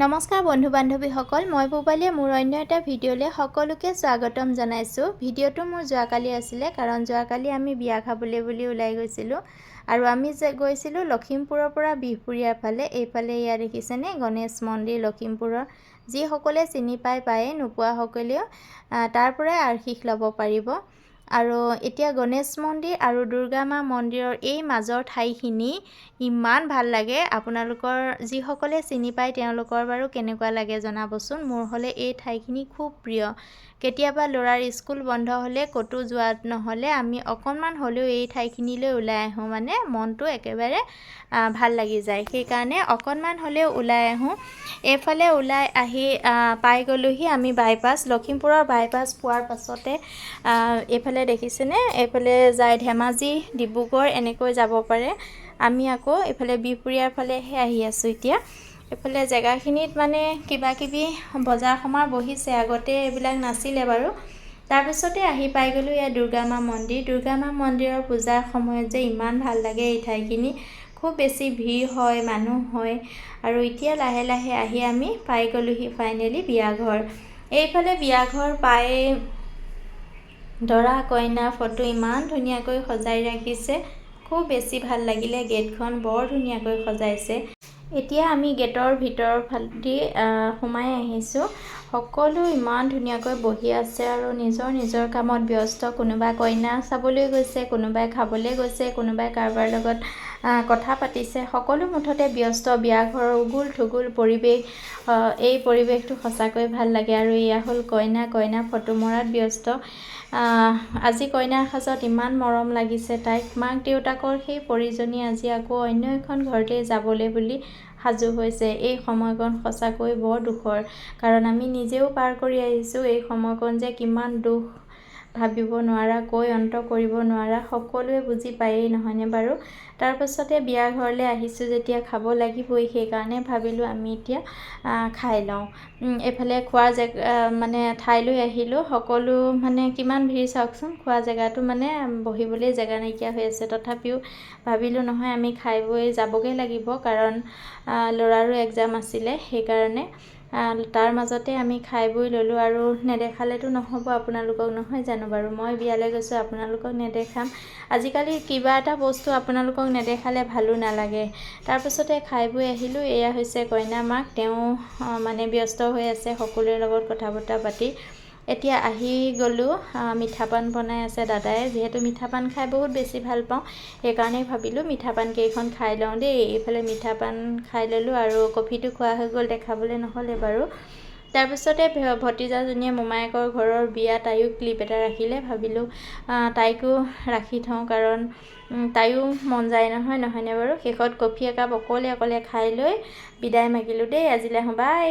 নমস্কাৰ বন্ধু বান্ধৱীসকল, মই পুবালীয়ে মোৰ অন্য এটা ভিডিঅ'লৈ সকলোকে স্বাগতম জনাইছোঁ। ভিডিঅ'টো মোৰ যোৱাকালি আছিলে, কাৰণ যোৱাকালি আমি বিয়া খাবলৈ বুলি ওলাই গৈছিলোঁ আৰু আমি গৈছিলোঁ লখিমপুৰৰ পৰা বিহপুৰীয়াৰ ফালে। এইফালে এয়া দেখিছেনে গণেশ মন্দিৰ লখিমপুৰৰ। যিসকলে চিনি পায়ে, নোপোৱাসকলেও তাৰ পৰাই আৰ্শীষ ল'ব পাৰিব। আৰু এতিয়া গণেশ মন্দিৰ আৰু দুৰ্গা মা মন্দিৰৰ এই মাজৰ ঠাইখিনি ইমান ভাল লাগে। আপোনালোকৰ যিসকলে চিনি পায় তেওঁলোকৰ বাৰু কেনেকুৱা লাগে জনাবচোন। মোৰ হ'লে এই ঠাইখিনি খুব প্ৰিয়। কেতিয়াবা ল'ৰাৰ স্কুল বন্ধ হ'লে ক'তো যোৱাত নহ'লে আমি অকণমান হ'লেও এই ঠাইখিনিলৈ ওলাই আহোঁ, মানে মনটো একেবাৰে ভাল লাগি যায়। সেইকাৰণে অকণমান হ'লেও ওলাই আহোঁ। এইফালে ওলাই আহি পাই গ'লোহি আমি বাইপাছ। লখিমপুৰৰ বাইপাছ পোৱাৰ পাছতে এইফালে দেখিছেনে, এইফালে যায় ধেমাজি, ডিব্ৰুগড় এনেকৈ যাব পাৰে। আমি আকৌ এইফালে বিহপুৰীয়াৰ ফালেহে আহি আছোঁ এতিয়া। এইফালে জেগাখিনিত মানে কিবাকিবি বজাৰ সমাৰ বহিছে, আগতে এইবিলাক নাছিলে বাৰু। তাৰপিছতে আহি পাই গ'লোঁ এয়া দুৰ্গা মা মন্দিৰ। দুৰ্গা মা মন্দিৰৰ পূজাৰ সময়ত যে ইমান ভাল লাগে এই ঠাইখিনি। খুব বেছি ভিৰ হয়, মানুহ হয়। আৰু এতিয়া লাহে লাহে আহি আমি পাই গ'লোহি ফাইনেলি বিয়াঘৰ। এইফালে বিয়াঘৰ পাই দৰা কইনা ফটো ইমান ধুনীয়াকৈ সজাই ৰাখিছে, খুব বেছি ভাল লাগিলে। গেটখন বৰ ধুনীয়াকৈ সজাইছে। এতিয়া আমি গেটৰ ভিতৰৰ ফালেদি সোমাই আহিছোঁ। সকলো ইমান ধুনীয়াকৈ বহি আছে আৰু নিজৰ নিজৰ কামত ব্যস্ত। কোনোবাই কইনা চাবলৈ গৈছে, কোনোবাই খাবলৈ গৈছে, কোনোবাই কাৰোবাৰ লগত কথা পাতিছে। সকলো মুঠতে ব্যস্ত। বিয়াঘৰৰ উগুল থুগুল পৰিৱেশ। এই পৰিৱেশটো সঁচাকৈ ভাল লাগে। আৰু এয়া হ'ল কইনা ফটো মৰাত ব্যস্ত। আজি কইনাৰ সাজত ইমান মৰম লাগিছে তাইক। মাক দেউতাকৰ সেই পৰিজনী আজি আকৌ অন্য এখন ঘৰলৈ যাবলৈ বুলি সাজু হৈছে। এই সময়কণ সঁচাকৈ বৰ দুখৰ, কাৰণ আমি নিজেও পাৰ কৰি আহিছোঁ। এই সময়কণ যে কিমান দুখ ভাবিব নোৱাৰা, কৈ অন্ত কৰিব নোৱাৰা, সকলোৱে বুজি পায়েই, নহয়নে বাৰু। তাৰপাছতে বিয়া ঘৰলৈ আহিছোঁ যেতিয়া খাব লাগিবই, সেইকাৰণে ভাবিলোঁ আমি এতিয়া খাই লওঁ। এইফালে খোৱা মানে ঠাইলৈ আহিলোঁ। সকলো মানে কিমান ভিৰ চাওকচোন। খোৱা জেগাটো মানে বহিবলৈ জেগা নাইকিয়া হৈ আছে। তথাপিও ভাবিলোঁ নহয় আমি খাই বৈ যাবগৈ লাগিব, কাৰণ ল'ৰাৰো এক্সাম আছিলে। সেইকাৰণে তাৰ মাজতে আমি খাই বৈ ল'লোঁ। আৰু নেদেখালেতো নহ'ব আপোনালোকক, নহয় জানো বাৰু। মই বিয়ালৈ গৈছোঁ, আপোনালোকক নেদেখাম। আজিকালি কিবা এটা বস্তু আপোনালোকক নেদেখালে ভালো নালাগে। তাৰপিছতে খাই বৈ আহিলোঁ। এয়া হৈছে কইনা মাক। তেওঁ মানে ব্যস্ত হৈ আছে সকলোৰে লগত কথা বতৰা পাতি। এতিয়া আহি গ'লোঁ। মিঠা পান বনাই আছে দাদাই। যিহেতু মিঠা পান খাই বহুত বেছি ভাল পাওঁ, সেইকাৰণে ভাবিলোঁ মিঠা পান কেইখন খাই লওঁ দেই। এইফালে মিঠা পান খাই ল'লোঁ আৰু কফিটো খোৱা হৈ গ'ল, দেখাবলৈ নহ'লে বাৰু। তাৰপিছতে ভতিজাজনীয়ে মোমায়েকৰ ঘৰৰ বিয়া, তাইও ক্লিপ এটা ৰাখিলে। ভাবিলোঁ তাইকো ৰাখি থওঁ, কাৰণ তাইও মন যায় নহয়নে বাৰু। শেষত কফি একাপ অকলে খাই লৈ বিদায় মাগিলোঁ দেই আজিলৈ। বাই।